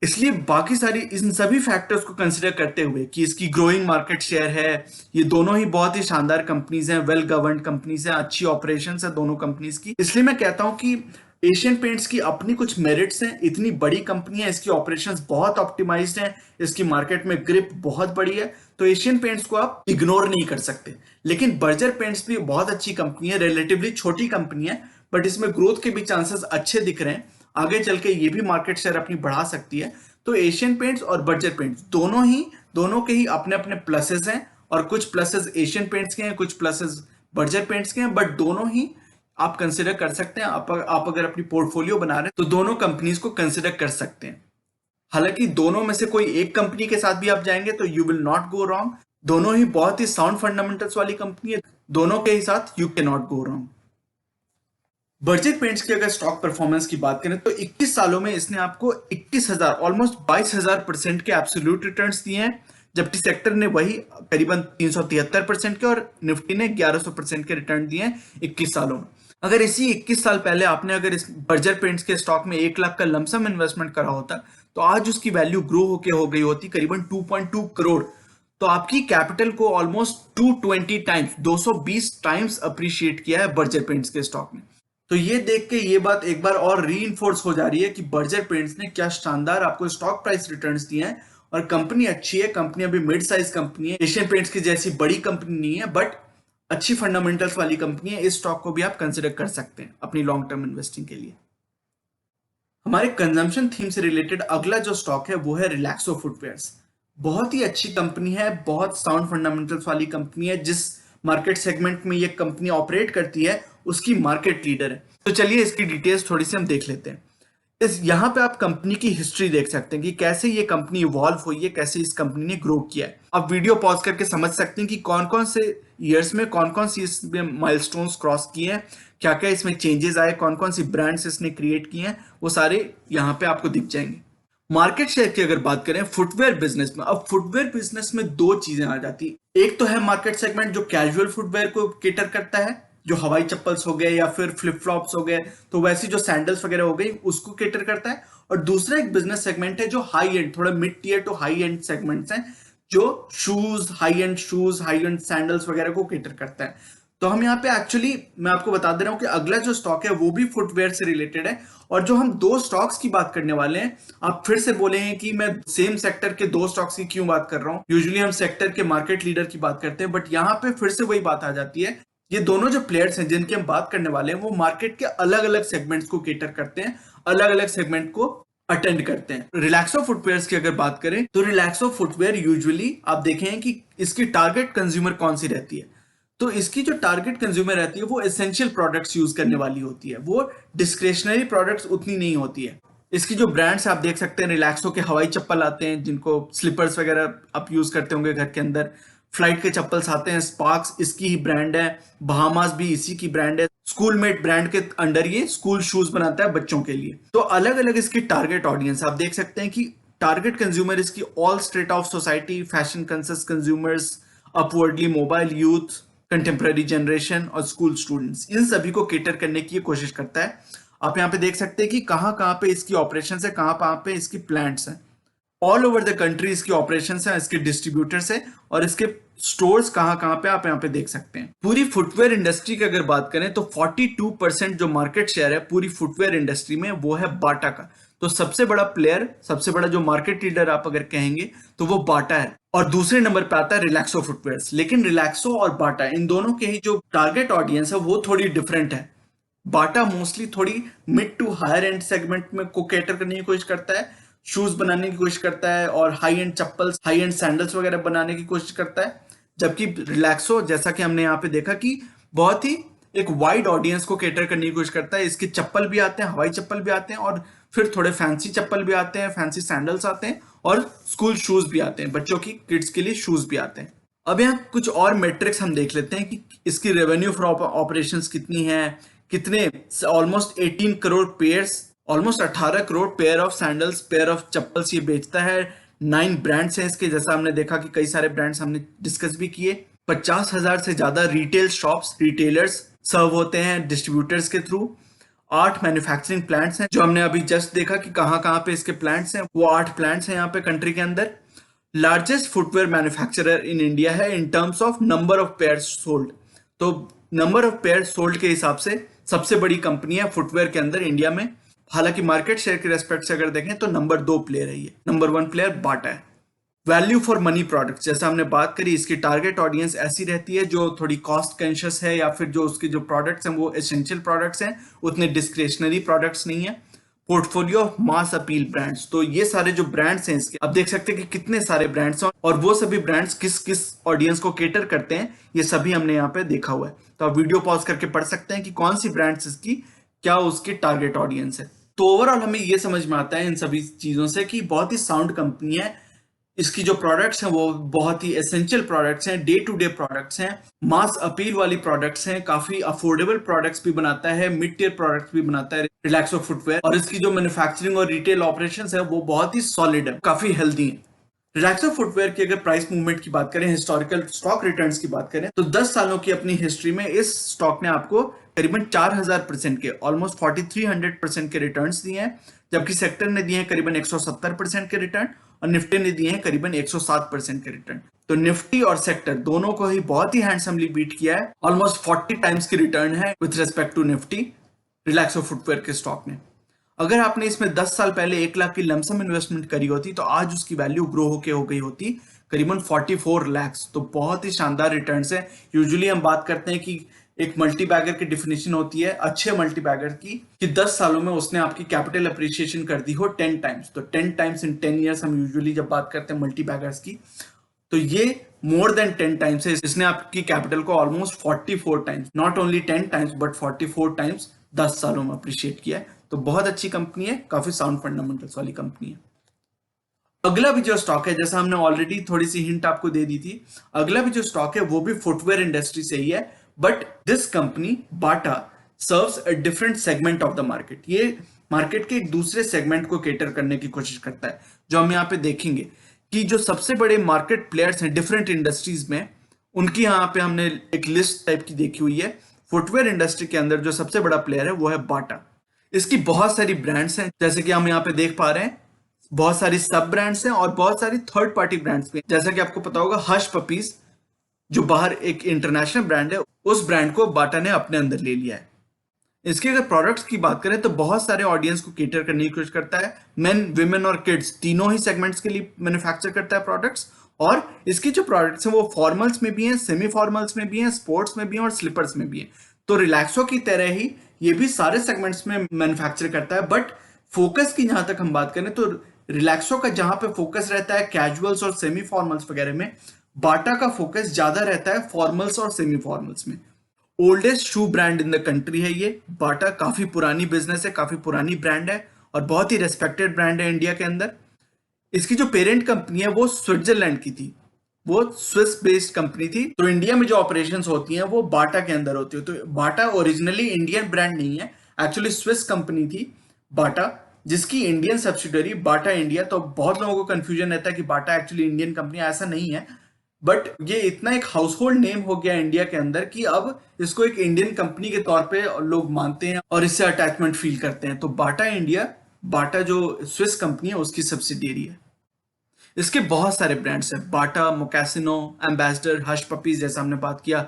इसलिए बाकी सारी इन सभी फैक्टर्स को कंसिडर करते हुए कि इसकी ग्रोइंग मार्केट शेयर है, ये दोनों ही बहुत ही शानदार कंपनीज हैं, वेल गवर्नड कंपनीज हैं, अच्छी ऑपरेशंस है दोनों कंपनीज की, इसलिए मैं कहता हूं कि एशियन पेंट्स की अपनी कुछ मेरिट्स हैं। इतनी बड़ी कंपनी है, इसकी ऑपरेशंस बहुत ऑप्टिमाइज्ड हैं, इसकी मार्केट में ग्रिप बहुत बड़ी है, तो एशियन पेंट्स को आप इग्नोर नहीं कर सकते। लेकिन बर्जर पेंट्स भी बहुत अच्छी कंपनी है, रिलेटिवली छोटी कंपनी है, बट इसमें ग्रोथ के भी चांसेस अच्छे दिख रहे हैं। आगे चल के ये भी मार्केट शेयर अपनी बढ़ा सकती है। तो एशियन पेंट्स और बर्जर पेंट्स दोनों के ही अपने अपने प्लसेस हैं, और कुछ प्लसेस एशियन पेंट्स के हैं, कुछ प्लसेस बर्जर पेंट्स के हैं, बट दोनों ही आप कंसिडर कर सकते हैं। आप अगर अपनी पोर्टफोलियो बना रहे हैं तो दोनों कंपनीज को कंसिडर कर सकते हैं। हालांकि दोनों में से कोई एक कंपनी के साथ भी आप जाएंगे तो you will not go wrong. दोनों ही बहुत ही साउंड फंडामेंटल्स वाली कंपनी है, दोनों के ही साथ you can not go wrong. Berger paints की अगर स्टॉक परफॉर्मेंस की बात करें तो 21 सालों में इसने आपको 21,000 ऑलमोस्ट 22,000% के एब्सोल्यूट रिटर्न्स दिए हैं, जबकि सेक्टर ने वही करीबन 373% के और निफ्टी ने 1100% के रिटर्न दिए हैं 21 सालों में। अगर इसी 21 साल पहले आपने अगर इस बर्जर पेंट्स के स्टॉक में 1 लाख का लमसम इन्वेस्टमेंट करा होता तो आज उसकी वैल्यू ग्रो होके हो गई होती करीबन 2.2 करोड़। तो आपकी कैपिटल को ऑलमोस्ट 220 टाइम्स 220 टाइम्स अप्रिशिएट किया है बर्जर पेंट्स के स्टॉक ने। तो ये देख के ये बात एक बार और रीइंफोर्स हो जा रही है कि बर्जर पेंट्स ने क्या शानदार आपको स्टॉक प्राइस रिटर्न्स दिए हैं, और कंपनी अच्छी है। कंपनी अभी मिड साइज कंपनी है, एशियन पेंट्स की जैसी बड़ी कंपनी नहीं है, बट अच्छी फंडामेंटल्स वाली कंपनी है। इस स्टॉक को भी आप कंसिडर कर सकते हैं अपनी लॉन्ग टर्म इन्वेस्टिंग के लिए। हमारे कंजम्पशन थीम से रिलेटेड अगला जो स्टॉक है वो है रिलैक्सो फुटवेयर्स। बहुत ही अच्छी कंपनी है, बहुत साउंड फंडामेंटल्स वाली कंपनी है। जिस मार्केट सेगमेंट में ये कंपनी ऑपरेट करती है उसकी मार्केट लीडर है। तो चलिए इसकी डिटेल्स थोड़ी सी हम देख लेते हैं। यहाँ पे आप कंपनी की हिस्ट्री देख सकते हैं कि कैसे ये कंपनी इवॉल्व हुई है, कैसे इस कंपनी ने ग्रो किया है। आप वीडियो पॉज करके समझ सकते हैं कि कौन कौन से ईयर्स में कौन कौन सी इसमें माइलस्टोन्स क्रॉस किए हैं, क्या क्या इसमें चेंजेस आए, कौन कौन सी ब्रांड्स इसने क्रिएट किए हैं, वो सारे यहाँ पे आपको दिख जाएंगे। मार्केट शेयर की अगर बात करें फुटवेयर बिजनेस में, अब फुटवेयर बिजनेस में दो चीजें आ जाती। एक तो है मार्केट सेगमेंट जो कैजुअल फुटवेयर को केटर करता है, जो हवाई चप्पल्स हो गए या फिर फ्लिप फ्लॉप्स हो गए, तो वैसी जो सैंडल्स वगैरह हो गई उसको केटर करता है। और दूसरा एक बिजनेस सेगमेंट है जो हाई एंड, थोड़ा mid tier to high end segments हैं, जो शूज, हाई एंड सैंडल्स वगैरह को केटर करता है। तो हम यहाँ पे एक्चुअली मैं आपको बता दे रहा हूं कि अगला जो स्टॉक है वो भी फुटवेयर से रिलेटेड है। और जो हम दो स्टॉक्स की बात करने वाले हैं, आप फिर से बोलेंगे कि मैं सेम सेक्टर के दो स्टॉक्स की क्यों बात कर रहा हूं। यूजुअली हम सेक्टर के मार्केट लीडर की बात करते हैं, बट यहाँ पे फिर से वही बात आ जाती है। ये दोनों जो प्लेयर्स हैं जिनकी हम बात करने वाले हैं वो मार्केट के अलग अलग सेगमेंट्स को केटर करते हैं, अलग अलग सेगमेंट को अटेंड करते हैं। रिलैक्सो फुटवेयर की अगर बात करें तो रिलैक्सो फुटवेयर यूजुअली आप देखें कि इसकी टारगेट कंज्यूमर कौन सी रहती है। तो इसकी जो टारगेट कंज्यूमर रहती है वो एसेंशियल प्रोडक्ट्स यूज करने वाली होती है, वो डिस्क्रिशनरी प्रोडक्ट्स उतनी नहीं होती है। इसकी जो ब्रांड्स आप देख सकते हैं, रिलैक्सो के हवाई चप्पल आते हैं जिनको स्लीपर्स वगैरह आप यूज करते होंगे घर के अंदर, फ्लाइट के चप्पल्स आते हैं, स्पार्क्स इसकी ही ब्रांड है, बहामास भी इसी की ब्रांड है, स्कूलमेट ब्रांड के अंडर ये स्कूल शूज बनाता है बच्चों के लिए। तो अलग अलग इसकी टारगेट ऑडियंस आप देख सकते हैं कि टारगेट कंज्यूमर इसकी all straight of society, fashion conscious consumers, upwardly mobile youth, contemporary generation और स्कूल स्टूडेंट्स, इन सभी को केटर करने की कोशिश करता है। आप यहाँ पे देख सकते हैं कि कहाँ कहाँ पे इसकी ऑपरेशंस है, कहाँ कहाँ पे इसकी प्लांट्स हैं। ऑल ओवर द कंट्री इसकी ऑपरेशंस है, इसके डिस्ट्रीब्यूटर्स है, और इसके स्टोर्स कहाँ कहाँ पे आप यहाँ पे देख सकते हैं। पूरी फुटवेयर इंडस्ट्री की अगर बात करें तो 42% जो मार्केट शेयर है पूरी फुटवेयर इंडस्ट्री में वो है बाटा का। तो सबसे बड़ा प्लेयर, सबसे बड़ा जो मार्केट लीडर आप अगर कहेंगे तो वो बाटा है। और दूसरे नंबर पे आता है रिलैक्सो फुटवेयर्स। लेकिन रिलैक्सो और बाटा इन दोनों के ही जो टारगेट ऑडियंस है वो थोड़ी डिफरेंट है। बाटा मोस्टली थोड़ी mid to higher end segment में को कैटर करने की कोशिश करता है, शूज बनाने की कोशिश करता है और high and chappals, high and sandals वगैरह बनाने की कोशिश करता है। जबकि रिलैक्सो, जैसा कि हमने यहाँ पे देखा कि बहुत ही एक वाइड ऑडियंस को कैटर करने की कोशिश करता है। इसके चप्पल भी आते हैं, हवाई चप्पल भी आते हैं और फिर थोड़े फैंसी चप्पल भी आते हैं, फैंसी सैंडल्स आते हैं और स्कूल शूज भी आते हैं, बच्चों की किड्स के लिए शूज भी आते हैं। अब यहाँ कुछ और मेट्रिक्स हम देख लेते हैं कि इसकी रेवेन्यू फॉर ऑपरेशंस कितनी है, कितने, almost 18 crore pairs, almost 18 crore pair of sandals, pair of chappals ये बेचता है। 9 ब्रांड्स हैं इसके, जैसा हमने देखा कि कई सारे ब्रांड्स हमने डिस्कस भी किए। 50,000 से ज्यादा रिटेल शॉप्स, रिटेलर्स सर्व होते हैं डिस्ट्रीब्यूटर्स के थ्रू। 8 मैन्युफैक्चरिंग प्लांट्स हैं, जो हमने अभी जस्ट देखा कि कहाँ कहाँ पे इसके प्लांट्स हैं, वो 8 प्लांट्स हैं यहाँ पे कंट्री के अंदर। Largest footwear manufacturer in India है in terms of number of pairs sold. तो नंबर ऑफ पेयर्स सोल्ड के हिसाब से सबसे बड़ी कंपनी है फुटवेयर के अंदर इंडिया में। हालांकि मार्केट शेयर के रेस्पेक्ट से अगर देखें तो नंबर 2 प्लेयर है ये, नंबर 1 प्लेयर बाटा है। वैल्यू फॉर मनी प्रोडक्ट्स, जैसा हमने बात करी, इसकी टारगेट ऑडियंस ऐसी रहती है जो थोड़ी कॉस्ट कॉन्शियस है या फिर जो उसके जो प्रोडक्ट्स हैं वो एसेंशियल प्रोडक्ट्स हैं, उतने डिस्क्रिशनरी प्रोडक्ट्स नहीं है। Portfolio of mass appeal brands, तो ये सारे जो ब्रांड्स हैं इसके, अब देख सकते हैं कि कितने सारे ब्रांड्स हैं और वो सभी ब्रांड्स किस किस ऑडियंस को केटर करते हैं, ये सभी हमने यहाँ पे देखा हुआ है। तो आप वीडियो पॉज करके पढ़ सकते हैं कि कौन सी ब्रांड्स इसकी क्या उसकी टारगेट ऑडियंस है। तो ओवरऑल हमें ये समझ में आता है इन सभी चीजों से कि बहुत ही साउंड कंपनी है। इसकी जो प्रोडक्ट्स हैं वो बहुत ही एसेंशियल प्रोडक्ट्स हैं, डे टू डे प्रोडक्ट्स हैं, मास अपील वाली प्रोडक्ट्स हैं, काफी अफोर्डेबल प्रोडक्ट्स भी बनाता है, मिड टियर प्रोडक्ट्स भी बनाता है रिलैक्सो फुटवेयर। और इसकी जो मैन्युफैक्चरिंग और रिटेल ऑपरेशंस है वो बहुत ही सॉलिड है, काफी हेल्दी है। रिलैक्सो फुटवेयर की अगर प्राइस मूवमेंट की बात करें, हिस्टोरिकल स्टॉक रिटर्न्स की बात करें, तो 10 सालों की अपनी हिस्ट्री में इस स्टॉक ने आपको करीबन 4000% के, ऑलमोस्ट 4300% के रिटर्न्स दिए हैं। जबकि सेक्टर ने दिए हैं करीबन 170% के रिटर्न और निफ्टी ने दिए हैं करीबन 107% के रिटर्न। तो निफ्टी और सेक्टर दोनों को ही बहुत ही हैंडसमली बीट किया है। ऑलमोस्ट 40 टाइम्स की रिटर्न है with respect to Nifty Relaxo footwear के स्टॉक ने। अगर आपने इसमें 10 साल पहले 1 लाख की लमसम इन्वेस्टमेंट करी होती तो आज उसकी वैल्यू ग्रो होके हो गई होती करीबन 44 लाख। तो बहुत ही शानदार रिटर्न्स है। यूजुअली हम बात करते हैं कि एक मल्टी बैगर की डिफिनेशन होती है अच्छे मल्टी बैगर की कि 10 सालों में उसने आपकी कैपिटल अप्रिसिएशन कर दी हो 10 टाइम्स। तो 10 टाइम्स इन 10 ईयर्स हम यूजुअली जब बात करते हैं मल्टी बैगर्स की, तो ये मोर देन 10 टाइम्स है। इसने आपकी कैपिटल को almost 44 times, not only 10 times but 44 times 10 सालों में अप्रिशिएट किया है। तो बहुत अच्छी कंपनी है, काफी साउंड फंडामेंटल्स वाली कंपनी है। अगला भी जो स्टॉक है, जैसा हमने ऑलरेडी थोड़ी सी हिंट आपको दे दी थी, अगला भी जो स्टॉक है वो भी फुटवेयर इंडस्ट्री से ही है, but this company Bata serves a different segment of the market. ये मार्केट के एक दूसरे सेगमेंट को केटर करने की कोशिश करता है, जो हम यहाँ पे देखेंगे कि जो सबसे बड़े मार्केट प्लेयर्स हैं डिफरेंट इंडस्ट्रीज में, उनकी यहाँ पे हमने एक लिस्ट टाइप की देखी हुई है। फुटवेयर इंडस्ट्री के अंदर जो सबसे बड़ा प्लेयर है वो है बाटा। इसकी बहुत सारी ब्रांड्स हैं, जैसे कि हम यहाँ पे देख पा रहे हैं, बहुत सारी सब ब्रांड्स हैं और बहुत सारी थर्ड पार्टी ब्रांड्स भी। जैसा कि आपको पता होगा हश पपीज जो बाहर एक इंटरनेशनल ब्रांड है, उस ब्रांड को बाटा ने अपने अंदर ले लिया है। इसके अगर प्रोडक्ट्स की बात करें तो बहुत सारे ऑडियंस को केटर करने की कोशिश करता है। मेन, विमेन और किड्स तीनों ही सेगमेंट्स के लिए मैन्युफैक्चर करता है प्रोडक्ट्स। और इसकी जो प्रोडक्ट्स हैं वो फॉर्मल्स में भी हैं, सेमी फॉर्मल्स में भी हैं, स्पोर्ट्स में भी हैं और स्लीपर्स में भी हैं। तो रिलैक्सो की तरह ही ये भी सारे सेगमेंट्स में मैन्युफैक्चर करता है। बट फोकस की जहां तक हम बात करें तो रिलैक्सो का जहां पे फोकस रहता है कैजुअल्स और सेमी फॉर्मल्स वगैरह में, बाटा का फोकस ज्यादा रहता है फॉर्मल्स और सेमी फॉर्मल्स में। Oldest shoe brand in the country है ये बाटा, काफी पुरानी बिजनेस है, काफी पुरानी ब्रांड है और बहुत ही रेस्पेक्टेड ब्रांड है इंडिया के अंदर। इसकी जो पेरेंट कंपनी है वो स्विट्जरलैंड की थी, वो स्विस बेस्ड कंपनी थी। तो इंडिया में जो ऑपरेशंस होती हैं वो बाटा के अंदर होती है। तो बाटा ओरिजिनली इंडियन ब्रांड नहीं है, एक्चुअली स्विस कंपनी थी बाटा, जिसकी इंडियन सब्सिडरी बाटा इंडिया। तो बहुत लोगों को कंफ्यूजन रहता है कि बाटा एक्चुअली इंडियन कंपनी, ऐसा नहीं है। बट ये इतना एक हाउस होल्ड नेम हो गया इंडिया के अंदर कि अब इसको एक इंडियन कंपनी के तौर पे लोग मानते हैं और इससे अटैचमेंट फील करते हैं। तो बाटा इंडिया, बाटा जो स्विस कंपनी है उसकी सब्सिडियरी है। इसके बहुत सारे ब्रांड्स हैं, बाटा, मोकासिनो, एम्बेसडर, हश पपीज जैसा हमने बात किया,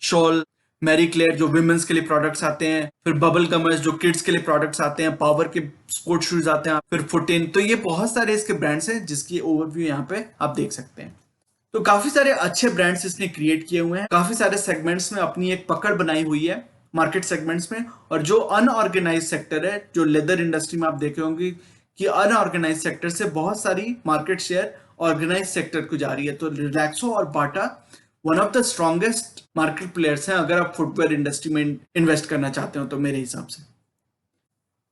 शॉल, मैरी क्लेयर जो विमेंस के लिए प्रोडक्ट्स आते हैं, फिर बबल गमर्स जो किड्स के लिए प्रोडक्ट्स आते हैं, पावर के स्पोर्ट्स शूज आते हैं, फिर फुटिन। तो ये बहुत सारे इसके ब्रांड्स हैं जिसकी ओवरव्यू यहाँ पे आप देख सकते हैं। तो काफी सारे अच्छे ब्रांड्स इसने क्रिएट किए हुए हैं, काफी सारे सेगमेंट्स में अपनी एक पकड़ बनाई हुई है मार्केट सेगमेंट्स में। और जो अनऑर्गेनाइज सेक्टर है, जो लेदर इंडस्ट्री में आप देखे होंगे कि अनऑर्गेनाइज सेक्टर से बहुत सारी मार्केट शेयर ऑर्गेनाइज सेक्टर को जा रही है। तो रिलैक्सो और Bata one of the strongest market players हैं अगर आप फुटवेयर इंडस्ट्री में इन्वेस्ट करना चाहते हो तो मेरे हिसाब से।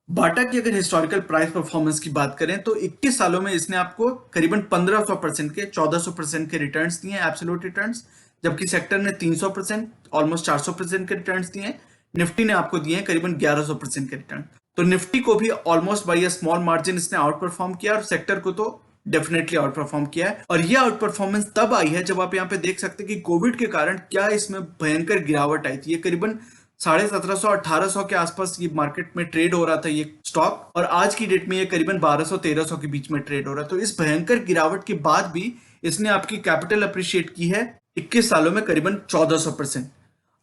बाटा की अगर हिस्टोरिकल प्राइस परफॉर्मेंस की बात करें तो 21 सालों में इसने आपको करीबन 1500% के 1400% के रिटर्न्स दिए एब्सोल्यूट रिटर्न्स, जबकि सेक्टर ने 300% ऑलमोस्ट 400% के रिटर्न्स दिए। निफ्टी ने आपको दिए करीबन 1100% के रिटर्न। तो निफ्टी को भी almost by a small margin इसने आउट परफॉर्म किया और सेक्टर को तो डेफिनेटली आउट परफॉर्म किया है। और ये आउट परफॉर्मेंस तब आई है जब आप यहाँ पे देख सकते हैं कि कोविड के कारण क्या इसमें भयंकर गिरावट आई थी। ये करीबन 1750-1800 के आसपास ये मार्केट में ट्रेड हो रहा था ये स्टॉक, और आज की डेट में ये करीबन 1200-1300 के बीच में ट्रेड हो रहा है। तो इस भयंकर गिरावट के बाद भी इसने आपकी कैपिटल अप्रिशिएट की है 21 सालों में करीबन 1400%।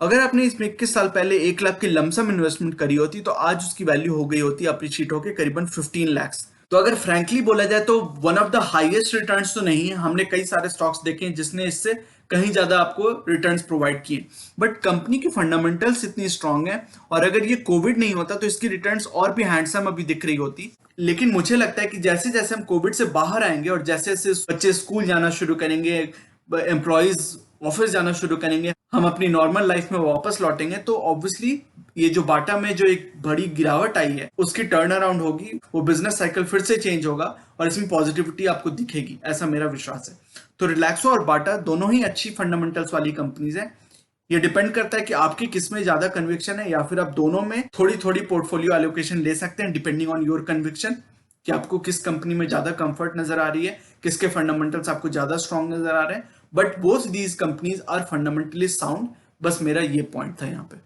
अगर आपने इसमें 21 साल पहले 1 लाख की लमसम इन्वेस्टमेंट करी होती तो आज उसकी वैल्यू हो गई होती अप्रिशिएट होकर करीबन 15 लाख। तो अगर फ्रैंकली बोला जाए तो one of the highest returns तो नहीं है, हमने कई सारे स्टॉक्स देखे हैं जिसने इससे कहीं ज्यादा आपको रिटर्न्स प्रोवाइड किए, बट कंपनी की फंडामेंटल्स इतनी स्ट्रांग है और अगर ये कोविड नहीं होता तो इसकी रिटर्न्स और भी हैंडसम अभी दिख रही होती। लेकिन मुझे लगता है कि जैसे जैसे हम कोविड से बाहर आएंगे और जैसे जैसे बच्चे स्कूल जाना शुरू करेंगे, एम्प्लॉयज ऑफिस जाना शुरू करेंगे, हम अपनी नॉर्मल लाइफ में वापस लौटेंगे, तो ऑब्वियसली ये जो बाटा में जो एक बड़ी गिरावट आई है उसकी टर्न अराउंड होगी, वो बिजनेस साइकिल फिर से चेंज होगा और इसमें पॉजिटिविटी आपको दिखेगी, ऐसा मेरा विश्वास है। तो रिलैक्सो और बाटा दोनों ही अच्छी फंडामेंटल्स वाली कंपनीज हैं। ये डिपेंड करता है कि आपकी किस में ज्यादा कन्विक्शन है, या फिर आप दोनों में थोड़ी थोड़ी पोर्टफोलियो एलोकेशन ले सकते हैं डिपेंडिंग ऑन योर कन्विक्शन, कि आपको किस कंपनी में ज्यादा कंफर्ट नजर आ रही है, किसके फंडामेंटल्स आपको ज्यादा स्ट्रॉन्ग नजर आ रहे हैं। But both these companies are fundamentally sound. बस मेरा ये पॉइंट था यहाँ पे।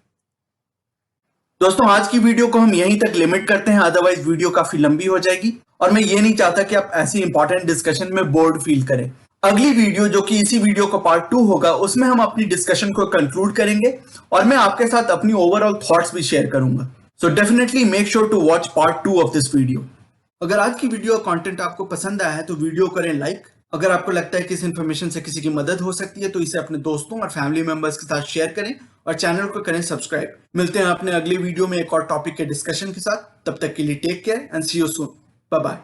दोस्तों आज की वीडियो को हम यहीं तक लिमिट करते हैं, अदरवाइज वीडियो काफी लंबी हो जाएगी और मैं ये नहीं चाहता कि आप ऐसी इंपॉर्टेंट डिस्कशन में बोर्ड फील करें। अगली वीडियो जो कि इसी वीडियो का पार्ट 2 होगा, उसमें हम अपनी डिस्कशन को कंक्लूड करेंगे और मैं आपके साथ अपनी ओवरऑल थॉट्स भी शेयर करूंगा। So definitely make sure to watch part 2 of this video. अगर आज की वीडियो कंटेंट आपको पसंद आया है तो वीडियो करें लाइक। अगर आपको लगता है कि इस इंफॉर्मेशन से किसी की मदद हो सकती है तो इसे अपने दोस्तों और फैमिली मेंबर्स के साथ शेयर करें और चैनल को करें सब्सक्राइब। मिलते हैं अपने अगले वीडियो में एक और टॉपिक के डिस्कशन के साथ। तब तक के लिए take care and see you soon. Bye bye.